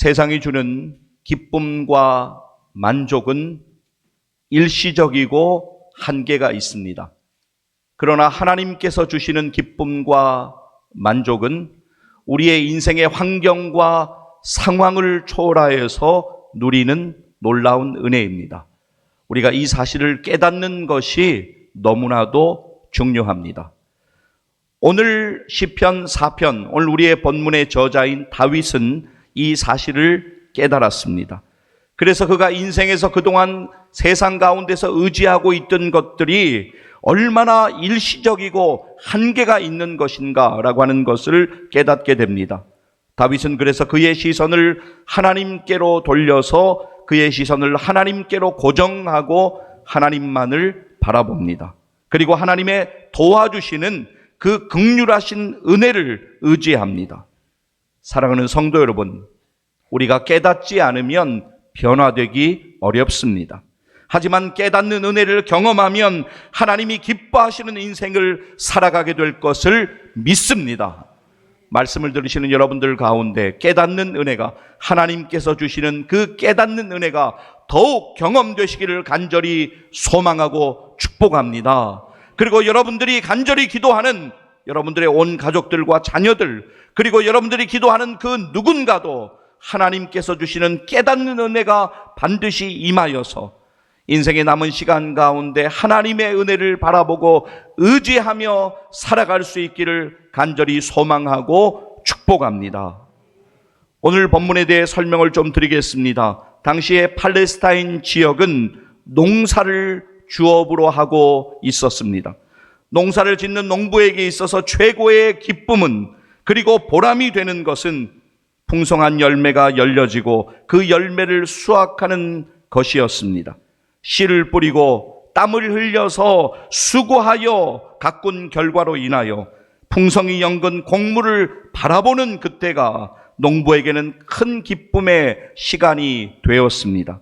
세상이 주는 기쁨과 만족은 일시적이고 한계가 있습니다. 그러나 하나님께서 주시는 기쁨과 만족은 우리의 인생의 환경과 상황을 초월하여서 누리는 놀라운 은혜입니다. 우리가 이 사실을 깨닫는 것이 너무나도 중요합니다. 오늘 시편 4편, 오늘 우리의 본문의 저자인 다윗은 이 사실을 깨달았습니다. 그래서 그가 인생에서 그동안 세상 가운데서 의지하고 있던 것들이 얼마나 일시적이고 한계가 있는 것인가라고 하는 것을 깨닫게 됩니다. 다윗은 그래서 그의 시선을 하나님께로 돌려서 그의 시선을 하나님께로 고정하고 하나님만을 바라봅니다. 그리고 하나님의 도와주시는 그 긍휼하신 은혜를 의지합니다. 사랑하는 성도 여러분, 우리가 깨닫지 않으면 변화되기 어렵습니다. 하지만 깨닫는 은혜를 경험하면 하나님이 기뻐하시는 인생을 살아가게 될 것을 믿습니다. 말씀을 들으시는 여러분들 가운데 깨닫는 은혜가, 하나님께서 주시는 그 깨닫는 은혜가 더욱 경험되시기를 간절히 소망하고 축복합니다. 그리고 여러분들이 간절히 기도하는 여러분들의 온 가족들과 자녀들, 그리고 여러분들이 기도하는 그 누군가도 하나님께서 주시는 깨닫는 은혜가 반드시 임하여서 인생의 남은 시간 가운데 하나님의 은혜를 바라보고 의지하며 살아갈 수 있기를 간절히 소망하고 축복합니다. 오늘 본문에 대해 설명을 좀 드리겠습니다. 당시의 팔레스타인 지역은 농사를 주업으로 하고 있었습니다. 농사를 짓는 농부에게 있어서 최고의 기쁨은, 그리고 보람이 되는 것은 풍성한 열매가 열려지고 그 열매를 수확하는 것이었습니다. 씨를 뿌리고 땀을 흘려서 수고하여 가꾼 결과로 인하여 풍성이 연근 곡물을 바라보는 그때가 농부에게는 큰 기쁨의 시간이 되었습니다.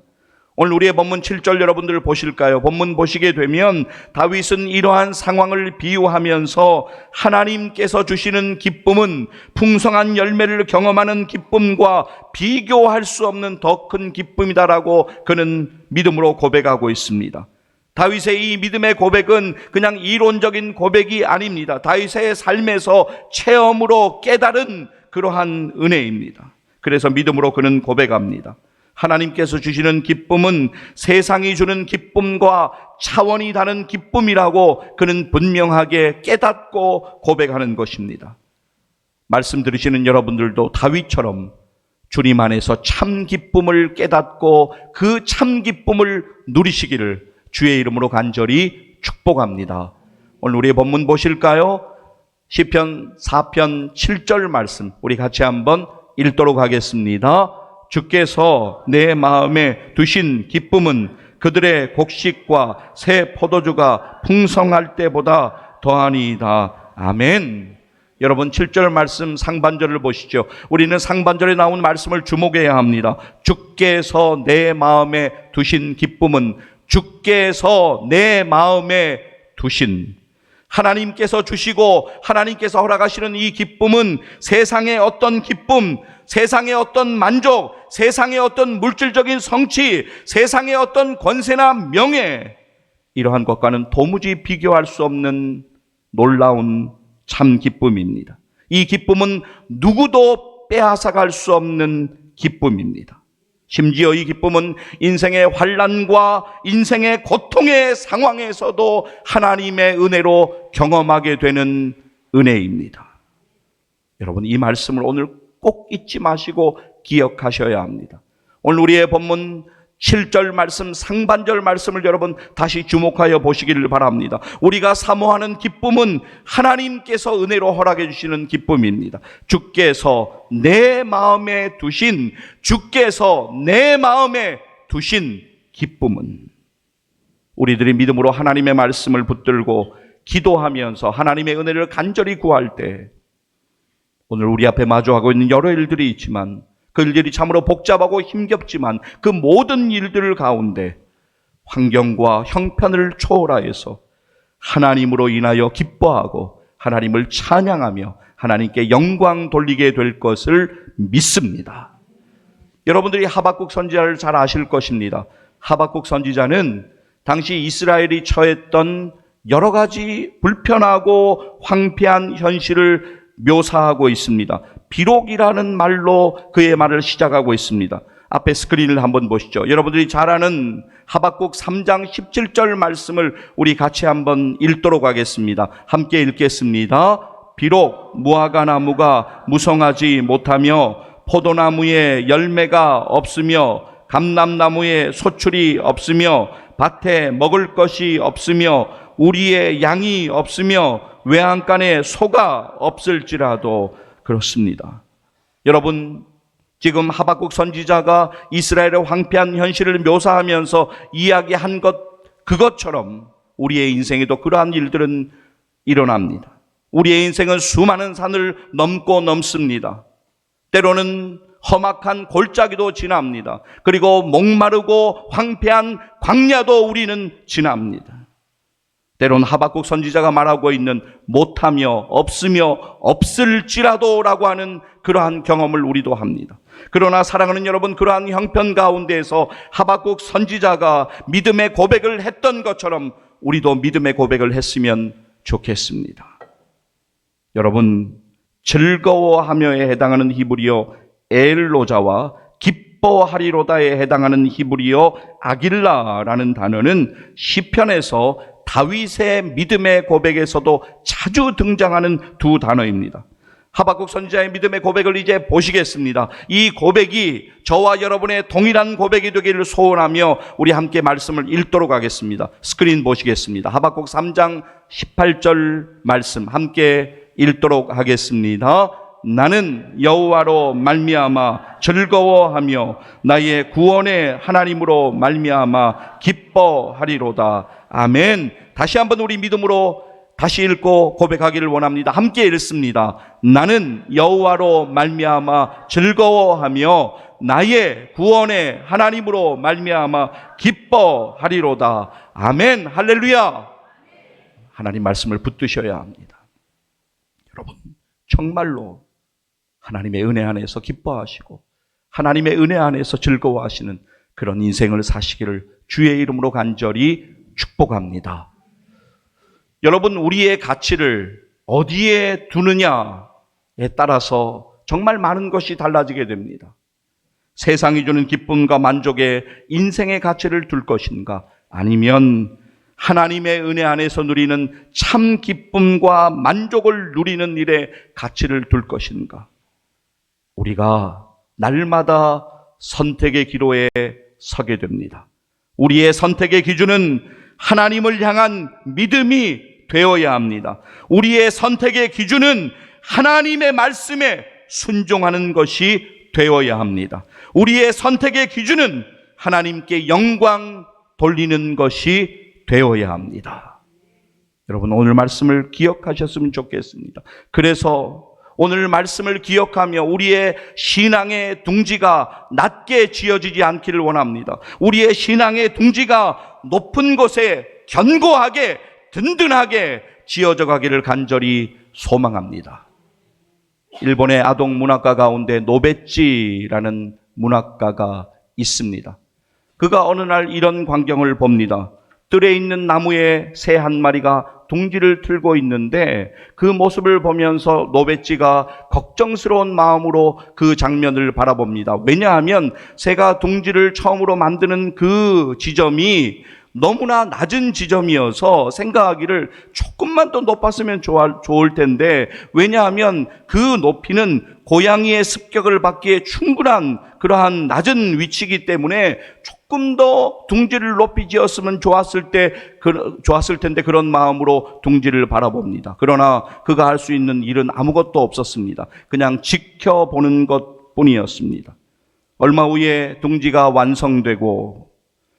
오늘 우리의 본문 7절 여러분들 보실까요? 본문 보시게 되면 다윗은 이러한 상황을 비유하면서 하나님께서 주시는 기쁨은 풍성한 열매를 경험하는 기쁨과 비교할 수 없는 더 큰 기쁨이다라고 그는 믿음으로 고백하고 있습니다. 다윗의 이 믿음의 고백은 그냥 이론적인 고백이 아닙니다. 다윗의 삶에서 체험으로 깨달은 그러한 은혜입니다. 그래서 믿음으로 그는 고백합니다. 하나님께서 주시는 기쁨은 세상이 주는 기쁨과 차원이 다른 기쁨이라고 그는 분명하게 깨닫고 고백하는 것입니다. 말씀 들으시는 여러분들도 다윗처럼 주님 안에서 참 기쁨을 깨닫고 그 참 기쁨을 누리시기를 주의 이름으로 간절히 축복합니다. 오늘 우리의 본문 보실까요? 시편 4편 7절 말씀 우리 같이 한번 읽도록 하겠습니다. 주께서 내 마음에 두신 기쁨은 그들의 곡식과 새 포도주가 풍성할 때보다 더하니이다. 아멘. 여러분 7절 말씀 상반절을 보시죠. 우리는 상반절에 나온 말씀을 주목해야 합니다. 주께서 내 마음에 두신 기쁨은, 주께서 내 마음에 두신, 하나님께서 주시고 하나님께서 허락하시는 이 기쁨은 세상의 어떤 기쁨, 세상의 어떤 만족, 세상의 어떤 물질적인 성취, 세상의 어떤 권세나 명예, 이러한 것과는 도무지 비교할 수 없는 놀라운 참 기쁨입니다. 이 기쁨은 누구도 빼앗아갈 수 없는 기쁨입니다. 심지어 이 기쁨은 인생의 환난과 인생의 고통의 상황에서도 하나님의 은혜로 경험하게 되는 은혜입니다. 여러분 이 말씀을 오늘 꼭 잊지 마시고 기억하셔야 합니다. 오늘 우리의 본문 7절 말씀 상반절 말씀을 여러분 다시 주목하여 보시기를 바랍니다. 우리가 사모하는 기쁨은 하나님께서 은혜로 허락해 주시는 기쁨입니다. 주께서 내 마음에 두신, 주께서 내 마음에 두신 기쁨은, 우리들이 믿음으로 하나님의 말씀을 붙들고 기도하면서 하나님의 은혜를 간절히 구할 때 오늘 우리 앞에 마주하고 있는 여러 일들이 있지만 그 일들이 참으로 복잡하고 힘겹지만 그 모든 일들 가운데 환경과 형편을 초월하여서 하나님으로 인하여 기뻐하고 하나님을 찬양하며 하나님께 영광 돌리게 될 것을 믿습니다. 여러분들이 하박국 선지자를 잘 아실 것입니다. 하박국 선지자는 당시 이스라엘이 처했던 여러 가지 불편하고 황폐한 현실을 묘사하고 있습니다. 비록이라는 말로 그의 말을 시작하고 있습니다. 앞에 스크린을 한번 보시죠. 여러분들이 잘 아는 하박국 3장 17절 말씀을 우리 같이 한번 읽도록 하겠습니다. 함께 읽겠습니다. 비록 무화과 나무가 무성하지 못하며 포도나무에 열매가 없으며 감람나무에 소출이 없으며 밭에 먹을 것이 없으며 우리의 양이 없으며 외양간에 소가 없을지라도 그렇습니다. 여러분, 지금 하박국 선지자가 이스라엘의 황폐한 현실을 묘사하면서 이야기한 그것처럼 우리의 인생에도 그러한 일들은 일어납니다. 우리의 인생은 수많은 산을 넘고 넘습니다. 때로는 험악한 골짜기도 지납니다. 그리고 목마르고 황폐한 광야도 우리는 지납니다. 때론 하박국 선지자가 말하고 있는 못하며 없으며 없을지라도라고 하는 그러한 경험을 우리도 합니다. 그러나 사랑하는 여러분, 그러한 형편 가운데에서 하박국 선지자가 믿음의 고백을 했던 것처럼 우리도 믿음의 고백을 했으면 좋겠습니다. 여러분, 즐거워하며에 해당하는 히브리어 엘로자와 기뻐하리로다에 해당하는 히브리어 아길라라는 단어는 시편에서 다윗의 믿음의 고백에서도 자주 등장하는 두 단어입니다. 하박국 선지자의 믿음의 고백을 이제 보시겠습니다. 이 고백이 저와 여러분의 동일한 고백이 되기를 소원하며 우리 함께 말씀을 읽도록 하겠습니다. 스크린 보시겠습니다. 하박국 3장 18절 말씀 함께 읽도록 하겠습니다. 나는 여호와로 말미암아 즐거워하며 나의 구원의 하나님으로 말미암아 기뻐하리로다. 아멘. 다시 한번 우리 믿음으로 다시 읽고 고백하기를 원합니다. 함께 읽습니다. 나는 여호와로 말미암아 즐거워하며 나의 구원의 하나님으로 말미암아 기뻐하리로다. 아멘. 할렐루야. 하나님 말씀을 붙드셔야 합니다. 여러분, 정말로 하나님의 은혜 안에서 기뻐하시고 하나님의 은혜 안에서 즐거워하시는 그런 인생을 사시기를 주의 이름으로 간절히 축복합니다. 여러분, 우리의 가치를 어디에 두느냐에 따라서 정말 많은 것이 달라지게 됩니다. 세상이 주는 기쁨과 만족에 인생의 가치를 둘 것인가, 아니면 하나님의 은혜 안에서 누리는 참 기쁨과 만족을 누리는 일에 가치를 둘 것인가. 우리가 날마다 선택의 기로에 서게 됩니다. 우리의 선택의 기준은 하나님을 향한 믿음이 되어야 합니다. 우리의 선택의 기준은 하나님의 말씀에 순종하는 것이 되어야 합니다. 우리의 선택의 기준은 하나님께 영광 돌리는 것이 되어야 합니다. 여러분, 오늘 말씀을 기억하셨으면 좋겠습니다. 그래서 오늘 말씀을 기억하며 우리의 신앙의 둥지가 낮게 지어지지 않기를 원합니다. 우리의 신앙의 둥지가 높은 곳에 견고하게 든든하게 지어져 가기를 간절히 소망합니다. 일본의 아동 문학가 가운데 노베찌라는 문학가가 있습니다. 그가 어느 날 이런 광경을 봅니다. 뜰에 있는 나무에 새 한 마리가 둥지를 틀고 있는데 그 모습을 보면서 노베찌가 걱정스러운 마음으로 그 장면을 바라봅니다. 왜냐하면 새가 둥지를 처음으로 만드는 그 지점이 너무나 낮은 지점이어서 생각하기를 조금만 더 높았으면 좋을 텐데, 왜냐하면 그 높이는 고양이의 습격을 받기에 충분한 그러한 낮은 위치이기 때문에 조금 더 둥지를 높이 지었으면 좋았을 텐데 그런 마음으로 둥지를 바라봅니다. 그러나 그가 할 수 있는 일은 아무것도 없었습니다. 그냥 지켜보는 것뿐이었습니다. 얼마 후에 둥지가 완성되고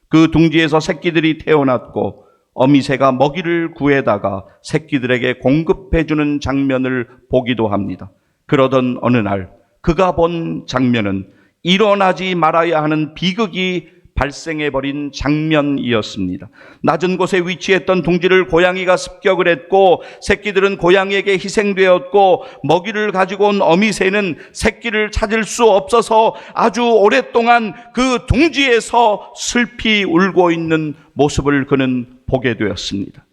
그 둥지에서 새끼들이 태어났고 어미새가 먹이를 구해다가 새끼들에게 공급해주는 장면을 보기도 합니다. 그러던 어느 날 그가 본 장면은 일어나지 말아야 하는 비극이 발생해버린 장면이었습니다. 낮은 곳에 위치했던 둥지를 고양이가 습격을 했고 새끼들은 고양이에게 희생되었고 먹이를 가지고 온 어미새는 새끼를 찾을 수 없어서 아주 오랫동안 그 둥지에서 슬피 울고 있는 모습을 그는 보게 되었습니다.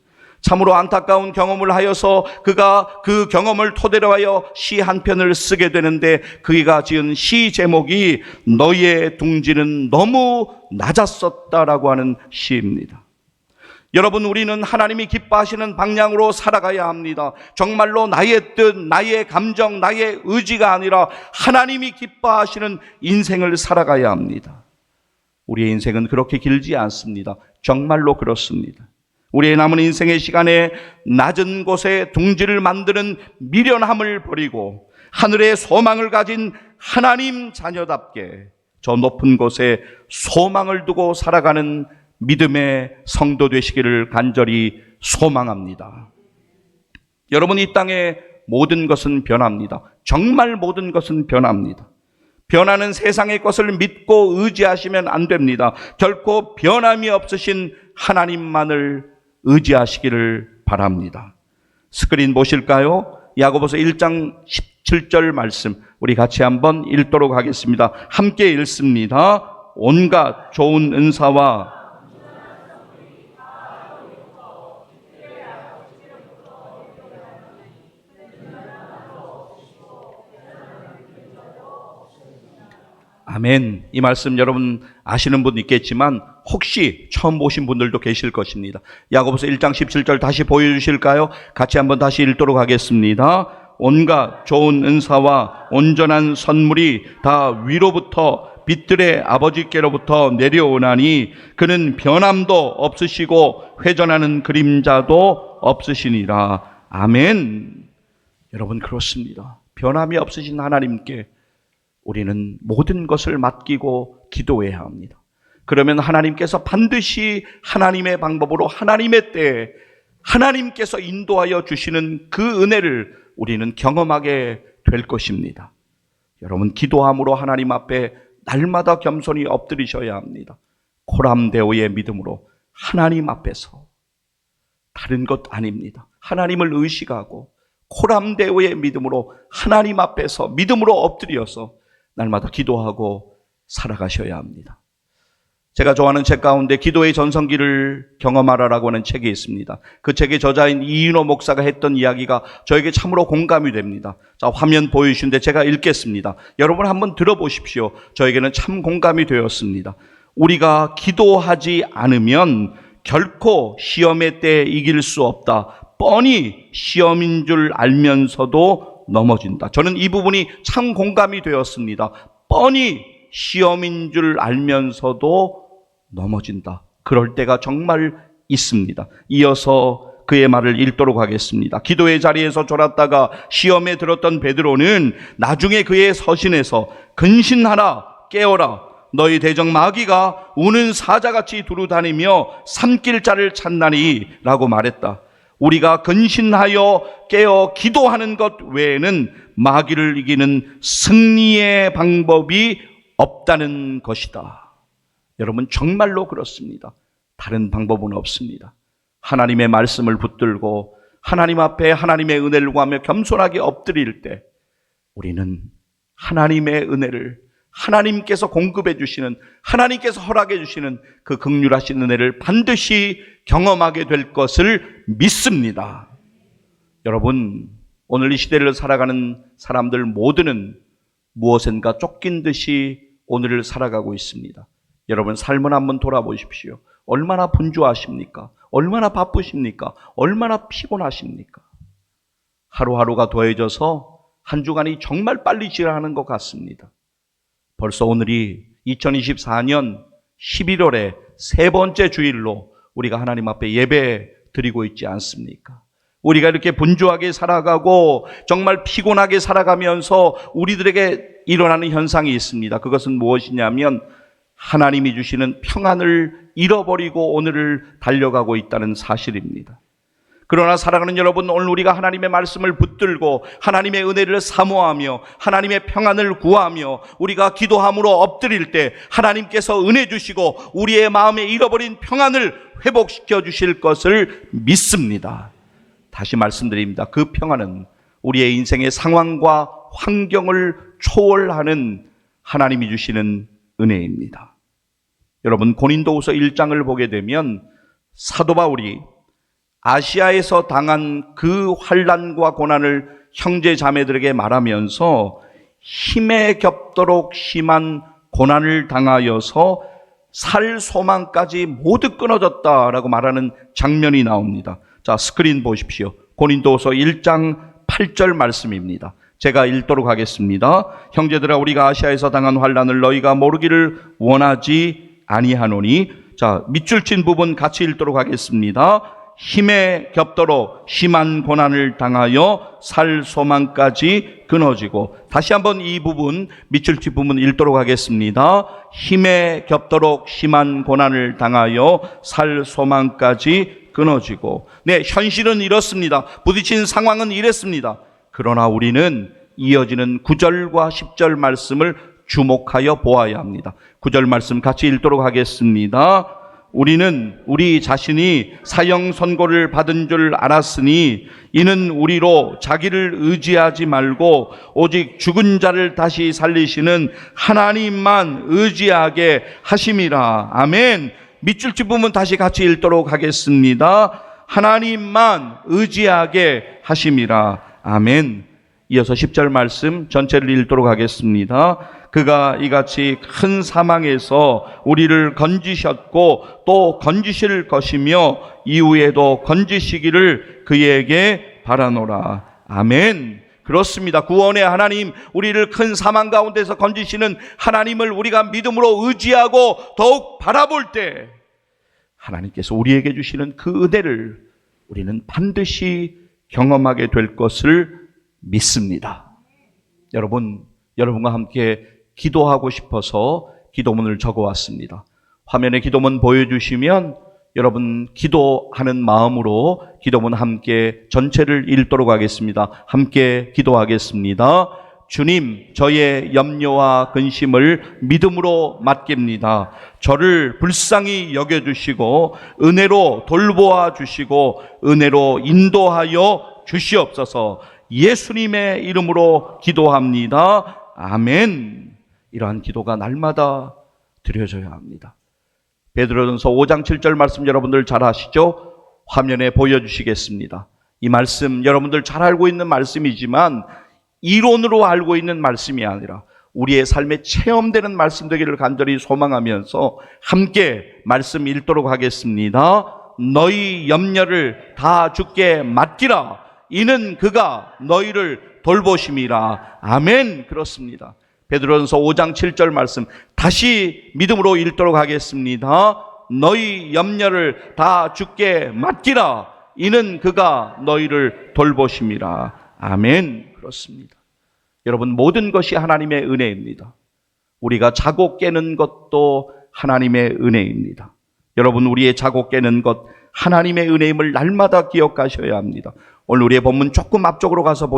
참으로 안타까운 경험을 하여서 그가 그 경험을 토대로 하여 시 한 편을 쓰게 되는데 그가 지은 시 제목이 너희의 둥지는 너무 낮았었다라고 하는 시입니다. 여러분, 우리는 하나님이 기뻐하시는 방향으로 살아가야 합니다. 정말로 나의 뜻, 나의 감정, 나의 의지가 아니라 하나님이 기뻐하시는 인생을 살아가야 합니다. 우리의 인생은 그렇게 길지 않습니다. 정말로 그렇습니다. 우리의 남은 인생의 시간에 낮은 곳에 둥지를 만드는 미련함을 버리고 하늘의 소망을 가진 하나님 자녀답게 저 높은 곳에 소망을 두고 살아가는 믿음의 성도 되시기를 간절히 소망합니다. 여러분, 이 땅의 모든 것은 변합니다. 정말 모든 것은 변합니다. 변하는 세상의 것을 믿고 의지하시면 안 됩니다. 결코 변함이 없으신 하나님만을 의지하시기를 바랍니다. 스크린 보실까요? 야고보서 1장 17절 말씀 우리 같이 한번 읽도록 하겠습니다. 함께 읽습니다. 온갖 좋은 은사와 아멘. 이 말씀 여러분 아시는 분 있겠지만 혹시 처음 보신 분들도 계실 것입니다. 야고보서 1장 17절 다시 보여주실까요? 같이 한번 다시 읽도록 하겠습니다. 온갖 좋은 은사와 온전한 선물이 다 위로부터 빛들의 아버지께로부터 내려오나니 그는 변함도 없으시고 회전하는 그림자도 없으시니라. 아멘. 여러분, 그렇습니다. 변함이 없으신 하나님께 우리는 모든 것을 맡기고 기도해야 합니다. 그러면 하나님께서 반드시 하나님의 방법으로 하나님의 때에 하나님께서 인도하여 주시는 그 은혜를 우리는 경험하게 될 것입니다. 여러분, 기도함으로 하나님 앞에 날마다 겸손히 엎드리셔야 합니다. 코람데오의 믿음으로 하나님 앞에서, 다른 것 아닙니다. 하나님을 의식하고 코람데오의 믿음으로 하나님 앞에서 믿음으로 엎드려서 날마다 기도하고 살아가셔야 합니다. 제가 좋아하는 책 가운데 기도의 전성기를 경험하라라고 하는 책이 있습니다. 그 책의 저자인 이인호 목사가 했던 이야기가 저에게 참으로 공감이 됩니다. 자, 화면 보여주시는데 제가 읽겠습니다. 여러분 한번 들어보십시오. 저에게는 참 공감이 되었습니다. 우리가 기도하지 않으면 결코 시험의 때에 이길 수 없다. 뻔히 시험인 줄 알면서도 넘어진다. 저는 이 부분이 참 공감이 되었습니다. 뻔히 시험인 줄 알면서도 넘어진다. 그럴 때가 정말 있습니다. 이어서 그의 말을 읽도록 하겠습니다. 기도의 자리에서 졸았다가 시험에 들었던 베드로는 나중에 그의 서신에서 근신하라, 깨어라. 너희 대적 마귀가 우는 사자같이 두루다니며 삼킬 자를 찾나니 라고 말했다. 우리가 근신하여 깨어 기도하는 것 외에는 마귀를 이기는 승리의 방법이 없다는 것이다. 여러분, 정말로 그렇습니다. 다른 방법은 없습니다. 하나님의 말씀을 붙들고 하나님 앞에 하나님의 은혜를 구하며 겸손하게 엎드릴 때 우리는 하나님의 은혜를, 하나님께서 공급해 주시는, 하나님께서 허락해 주시는 그 긍휼하신 은혜를 반드시 경험하게 될 것을 믿습니다. 여러분, 오늘 이 시대를 살아가는 사람들 모두는 무엇인가 쫓긴 듯이 오늘을 살아가고 있습니다. 여러분, 삶을 한번 돌아보십시오. 얼마나 분주하십니까? 얼마나 바쁘십니까? 얼마나 피곤하십니까? 하루하루가 더해져서 한 주간이 정말 빨리 지나가는 것 같습니다. 벌써 오늘이 2024년 11월의 세 번째 주일로 우리가 하나님 앞에 예배 드리고 있지 않습니까? 우리가 이렇게 분주하게 살아가고 정말 피곤하게 살아가면서 우리들에게 일어나는 현상이 있습니다. 그것은 무엇이냐면 하나님이 주시는 평안을 잃어버리고 오늘을 달려가고 있다는 사실입니다. 그러나 사랑하는 여러분, 오늘 우리가 하나님의 말씀을 붙들고 하나님의 은혜를 사모하며 하나님의 평안을 구하며 우리가 기도함으로 엎드릴 때 하나님께서 은혜 주시고 우리의 마음에 잃어버린 평안을 회복시켜 주실 것을 믿습니다. 다시 말씀드립니다. 그 평안은 우리의 인생의 상황과 환경을 초월하는 하나님이 주시는 은혜입니다. 여러분, 고린도후서 1장을 보게 되면 사도 바울이 아시아에서 당한 그 환난과 고난을 형제 자매들에게 말하면서 힘에 겹도록 심한 고난을 당하여서 살 소망까지 모두 끊어졌다라고 말하는 장면이 나옵니다. 자, 스크린 보십시오. 고린도후서 1장 8절 말씀입니다. 제가 읽도록 하겠습니다. 형제들아, 우리가 아시아에서 당한 환난을 너희가 모르기를 원하지 아니하노니. 자, 밑줄 친 부분 같이 읽도록 하겠습니다. 힘에 겹도록 심한 고난을 당하여 살 소망까지 끊어지고. 다시 한번 이 부분, 밑줄 친 부분 읽도록 하겠습니다. 힘에 겹도록 심한 고난을 당하여 살 소망까지 끊어지고. 네, 현실은 이렇습니다. 부딪힌 상황은 이랬습니다. 그러나 우리는 이어지는 9절과 10절 말씀을 주목하여 보아야 합니다. 9절 말씀 같이 읽도록 하겠습니다. 우리는 우리 자신이 사형 선고를 받은 줄 알았으니 이는 우리로 자기를 의지하지 말고 오직 죽은 자를 다시 살리시는 하나님만 의지하게 하심이라. 아멘. 밑줄 친 부분 다시 같이 읽도록 하겠습니다. 하나님만 의지하게 하심이라. 아멘. 이어서 10절 말씀 전체를 읽도록 하겠습니다. 그가 이같이 큰 사망에서 우리를 건지셨고 또 건지실 것이며 이후에도 건지시기를 그에게 바라노라. 아멘. 그렇습니다. 구원의 하나님, 우리를 큰 사망 가운데서 건지시는 하나님을 우리가 믿음으로 의지하고 더욱 바라볼 때 하나님께서 우리에게 주시는 그 은혜를 우리는 반드시 경험하게 될 것을 믿습니다. 여러분과 함께 기도하고 싶어서 기도문을 적어왔습니다. 화면에 기도문 보여주시면 여러분 기도하는 마음으로 기도문 함께 전체를 읽도록 하겠습니다. 함께 기도하겠습니다. 주님, 저의 염려와 근심을 믿음으로 맡깁니다. 저를 불쌍히 여겨주시고 은혜로 돌보아 주시고 은혜로 인도하여 주시옵소서. 예수님의 이름으로 기도합니다. 아멘. 이러한 기도가 날마다 드려져야 합니다. 베드로전서 5장 7절 말씀 여러분들 잘 아시죠? 화면에 보여주시겠습니다. 이 말씀 여러분들 잘 알고 있는 말씀이지만 이론으로 알고 있는 말씀이 아니라 우리의 삶에 체험되는 말씀 되기를 간절히 소망하면서 함께 말씀 읽도록 하겠습니다. 너희 염려를 다 주께 맡기라. 이는 그가 너희를 돌보심이라. 아멘. 그렇습니다. 베드로전서 5장 7절 말씀 다시 믿음으로 읽도록 하겠습니다. 너희 염려를 다 주께 맡기라. 이는 그가 너희를 돌보심이라. 아멘. 그렇습니다. 여러분, 모든 것이 하나님의 은혜입니다. 우리가 자고 깨는 것도 하나님의 은혜입니다. 여러분, 우리의 자고 깨는 것 하나님의 은혜임을 날마다 기억하셔야 합니다. 오늘 우리의 본문 조금 앞쪽으로 가서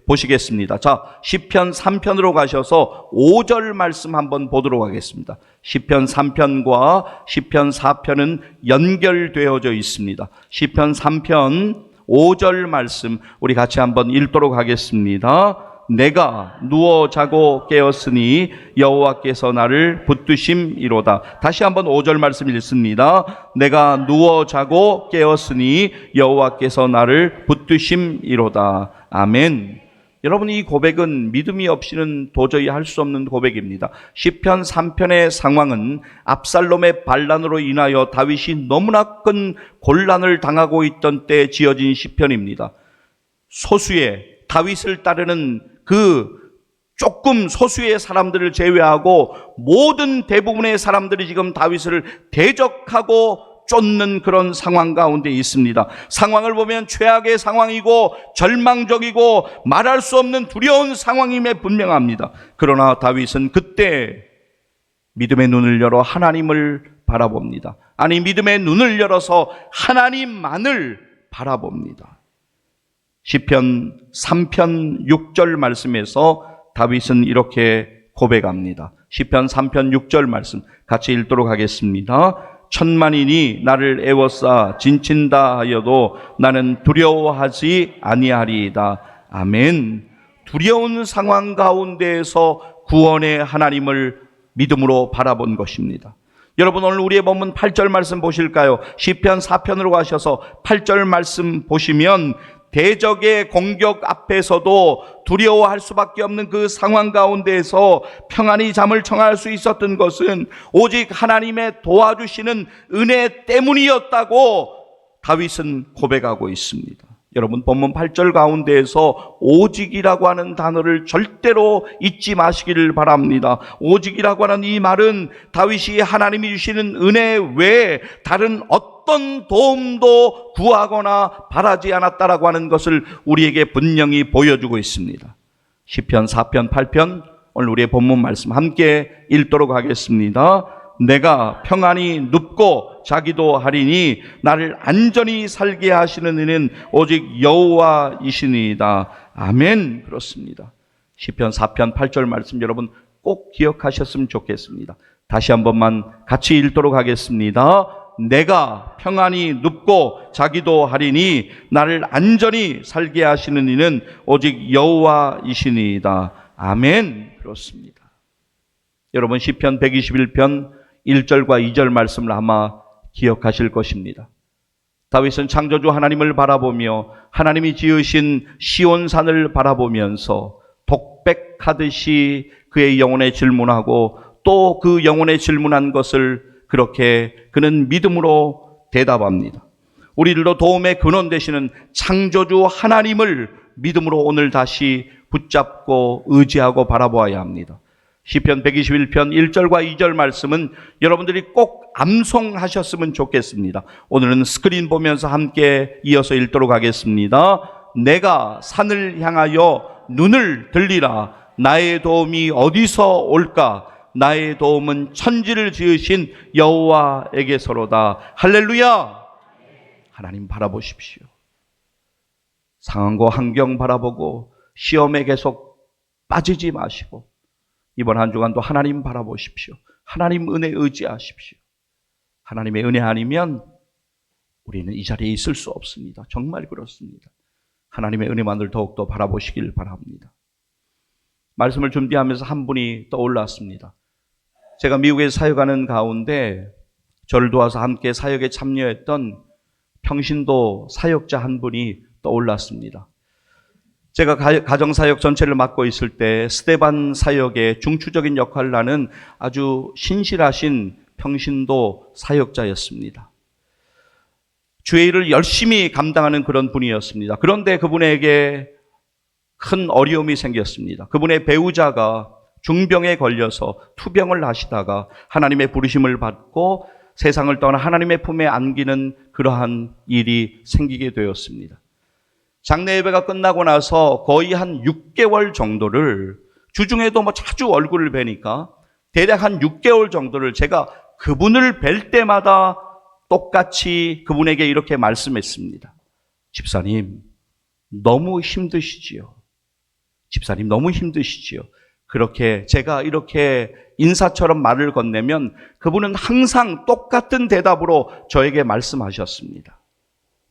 보시겠습니다. 자, 시편 3편으로 가셔서 5절 말씀 한번 보도록 하겠습니다. 시편 3편과 시편 4편은 연결되어져 있습니다. 시편 3편 5절 말씀 우리 같이 한번 읽도록 하겠습니다. 내가 누워 자고 깨었으니 여호와께서 나를 붙드심이로다. 다시 한번 5절 말씀 읽습니다. 내가 누워 자고 깨었으니 여호와께서 나를 붙드심이로다. 아멘. 여러분, 이 고백은 믿음이 없이는 도저히 할 수 없는 고백입니다. 시편 3편의 상황은 압살롬의 반란으로 인하여 다윗이 너무나 큰 곤란을 당하고 있던 때 지어진 시편입니다. 소수의 다윗을 따르는 그 조금 소수의 사람들을 제외하고 모든 대부분의 사람들이 지금 다윗을 대적하고 쫓는 그런 상황 가운데 있습니다. 상황을 보면 최악의 상황이고 절망적이고 말할 수 없는 두려운 상황임에 분명합니다. 그러나 다윗은 그때 믿음의 눈을 열어 하나님을 바라봅니다. 아니, 믿음의 눈을 열어서 하나님만을 바라봅니다. 시편 3편 6절 말씀에서 다윗은 이렇게 고백합니다. 시편 3편 6절 말씀 같이 읽도록 하겠습니다. 천만인이 나를 애워싸 진친다 하여도 나는 두려워하지 아니하리이다. 아멘. 두려운 상황 가운데에서 구원의 하나님을 믿음으로 바라본 것입니다. 여러분, 오늘 우리의 본문 8절 말씀 보실까요? 시편 4편으로 가셔서 8절 말씀 보시면 대적의 공격 앞에서도 두려워할 수밖에 없는 그 상황 가운데에서 평안히 잠을 청할 수 있었던 것은 오직 하나님의 도와주시는 은혜 때문이었다고 다윗은 고백하고 있습니다. 여러분, 본문 8절 가운데에서 오직이라고 하는 단어를 절대로 잊지 마시기를 바랍니다. 오직이라고 하는 이 말은 다윗이 하나님이 주시는 은혜 외에 다른 어떤 도움도 구하거나 바라지 않았다라고 하는 것을 우리에게 분명히 보여주고 있습니다. 시편 4편 8편 오늘 우리의 본문 말씀 함께 읽도록 하겠습니다. 내가 평안히 눕고 자기도 하리니 나를 안전히 살게 하시는 이는 오직 여호와이시니이다. 아멘. 그렇습니다. 시편 4편 8절 말씀 여러분 꼭 기억하셨으면 좋겠습니다. 다시 한 번만 같이 읽도록 하겠습니다. 내가 평안히 눕고 자기도 하리니 나를 안전히 살게 하시는 이는 오직 여호와이시니이다. 아멘. 그렇습니다. 여러분, 시편 121편 1절과 2절 말씀을 아마 기억하실 것입니다. 다윗은 창조주 하나님을 바라보며 하나님이 지으신 시온산을 바라보면서 독백하듯이 그의 영혼에 질문하고 또 그 영혼에 질문한 것을 그렇게 그는 믿음으로 대답합니다. 우리들도 도움의 근원 되시는 창조주 하나님을 믿음으로 오늘 다시 붙잡고 의지하고 바라보아야 합니다. 시편 121편 1절과 2절 말씀은 여러분들이 꼭 암송하셨으면 좋겠습니다. 오늘은 스크린 보면서 함께 이어서 읽도록 하겠습니다. 내가 산을 향하여 눈을 들리라. 나의 도움이 어디서 올까? 나의 도움은 천지를 지으신 여호와에게서로다. 할렐루야. 하나님 바라보십시오. 상황과 환경 바라보고 시험에 계속 빠지지 마시고 이번 한 주간도 하나님 바라보십시오. 하나님 은혜 의지하십시오. 하나님의 은혜 아니면 우리는 이 자리에 있을 수 없습니다. 정말 그렇습니다. 하나님의 은혜만을 더욱더 바라보시길 바랍니다. 말씀을 준비하면서 한 분이 떠올랐습니다. 제가 미국에 사역하는 가운데 저를 도와서 함께 사역에 참여했던 평신도 사역자 한 분이 떠올랐습니다. 제가 가정사역 전체를 맡고 있을 때 스데반 사역의 중추적인 역할을 하는 아주 신실하신 평신도 사역자였습니다. 주의 일을 열심히 감당하는 그런 분이었습니다. 그런데 그분에게 큰 어려움이 생겼습니다. 그분의 배우자가 중병에 걸려서 투병을 하시다가 하나님의 부르심을 받고 세상을 떠나 하나님의 품에 안기는 그러한 일이 생기게 되었습니다. 장례 예배가 끝나고 나서 거의 한 6개월 정도를 주중에도 자주 얼굴을 뵈니까 대략 한 6개월 정도를 제가 그분을 뵐 때마다 똑같이 그분에게 이렇게 말씀했습니다. 집사님, 너무 힘드시지요. 집사님, 너무 힘드시지요. 그렇게 제가 이렇게 인사처럼 말을 건네면 그분은 항상 똑같은 대답으로 저에게 말씀하셨습니다.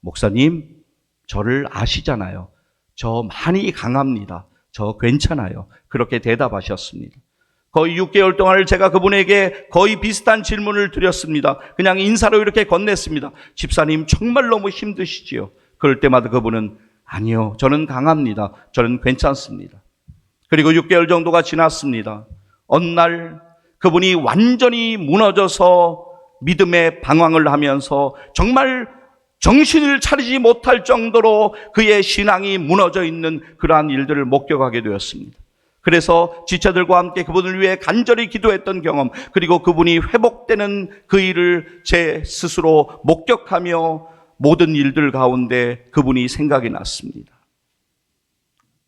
목사님, 저를 아시잖아요. 저 많이 강합니다. 저 괜찮아요. 그렇게 대답하셨습니다. 거의 6개월 동안을 제가 그분에게 거의 비슷한 질문을 드렸습니다. 그냥 인사로 이렇게 건넸습니다. 집사님, 정말 너무 힘드시지요. 그럴 때마다 그분은 아니요, 저는 강합니다. 저는 괜찮습니다. 그리고 6개월 정도가 지났습니다. 어느 날 그분이 완전히 무너져서 믿음의 방황을 하면서 정말 정신을 차리지 못할 정도로 그의 신앙이 무너져 있는 그러한 일들을 목격하게 되었습니다. 그래서 지체들과 함께 그분을 위해 간절히 기도했던 경험, 그리고 그분이 회복되는 그 일을 제 스스로 목격하며 모든 일들 가운데 그분이 생각이 났습니다.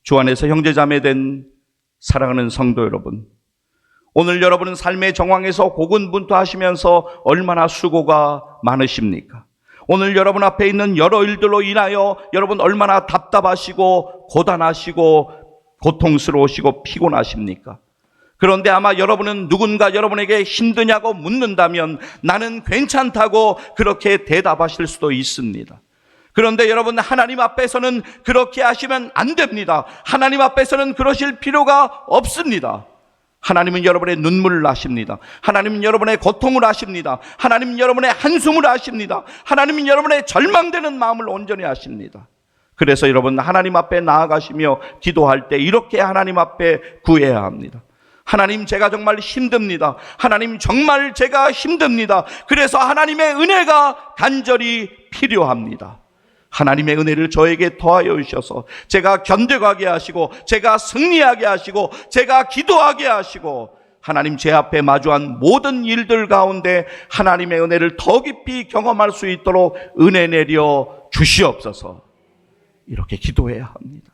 주 안에서 형제자매된 사랑하는 성도 여러분, 오늘 여러분은 삶의 정황에서 고군분투하시면서 얼마나 수고가 많으십니까? 오늘 여러분 앞에 있는 여러 일들로 인하여 여러분 얼마나 답답하시고 고단하시고 고통스러우시고 피곤하십니까? 그런데 아마 여러분은 누군가 여러분에게 힘드냐고 묻는다면 나는 괜찮다고 그렇게 대답하실 수도 있습니다. 그런데 여러분, 하나님 앞에서는 그렇게 하시면 안 됩니다. 하나님 앞에서는 그러실 필요가 없습니다. 하나님은 여러분의 눈물을 아십니다. 하나님은 여러분의 고통을 아십니다. 하나님은 여러분의 한숨을 아십니다. 하나님은 여러분의 절망되는 마음을 온전히 아십니다. 그래서 여러분, 하나님 앞에 나아가시며 기도할 때 이렇게 하나님 앞에 구해야 합니다. 하나님, 제가 정말 힘듭니다. 하나님, 정말 제가 힘듭니다. 그래서 하나님의 은혜가 간절히 필요합니다. 하나님의 은혜를 저에게 더하여 주셔서 제가 견뎌가게 하시고 제가 승리하게 하시고 제가 기도하게 하시고 하나님, 제 앞에 마주한 모든 일들 가운데 하나님의 은혜를 더 깊이 경험할 수 있도록 은혜 내려 주시옵소서. 이렇게 기도해야 합니다.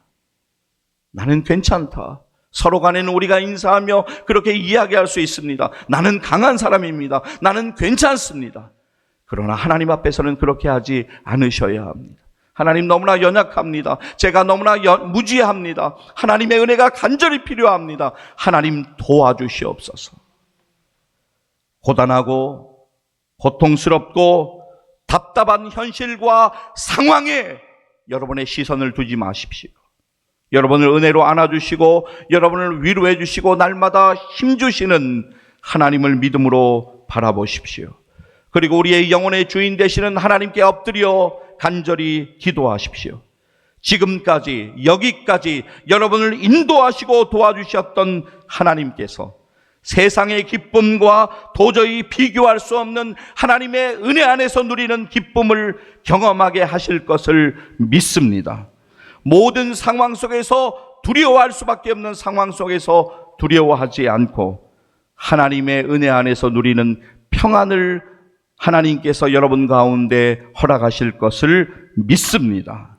나는 괜찮다. 서로 간에는 우리가 인사하며 그렇게 이야기할 수 있습니다. 나는 강한 사람입니다. 나는 괜찮습니다. 그러나 하나님 앞에서는 그렇게 하지 않으셔야 합니다. 하나님, 너무나 연약합니다. 제가 너무나 무지합니다. 하나님의 은혜가 간절히 필요합니다. 하나님, 도와주시옵소서. 고단하고 고통스럽고 답답한 현실과 상황에 여러분의 시선을 두지 마십시오. 여러분을 은혜로 안아주시고 여러분을 위로해 주시고 날마다 힘주시는 하나님을 믿음으로 바라보십시오. 그리고 우리의 영혼의 주인 되시는 하나님께 엎드려 간절히 기도하십시오. 지금까지 여기까지 여러분을 인도하시고 도와주셨던 하나님께서 세상의 기쁨과 도저히 비교할 수 없는 하나님의 은혜 안에서 누리는 기쁨을 경험하게 하실 것을 믿습니다. 모든 상황 속에서 두려워할 수밖에 없는 상황 속에서 두려워하지 않고 하나님의 은혜 안에서 누리는 평안을 하나님께서 여러분 가운데 허락하실 것을 믿습니다.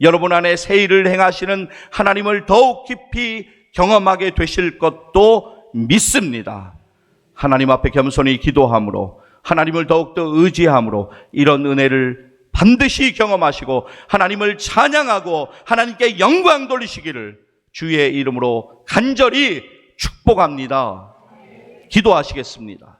여러분 안에 새 일을 행하시는 하나님을 더욱 깊이 경험하게 되실 것도 믿습니다. 하나님 앞에 겸손히 기도함으로 하나님을 더욱더 의지함으로 이런 은혜를 반드시 경험하시고 하나님을 찬양하고 하나님께 영광 돌리시기를 주의 이름으로 간절히 축복합니다. 기도하시겠습니다.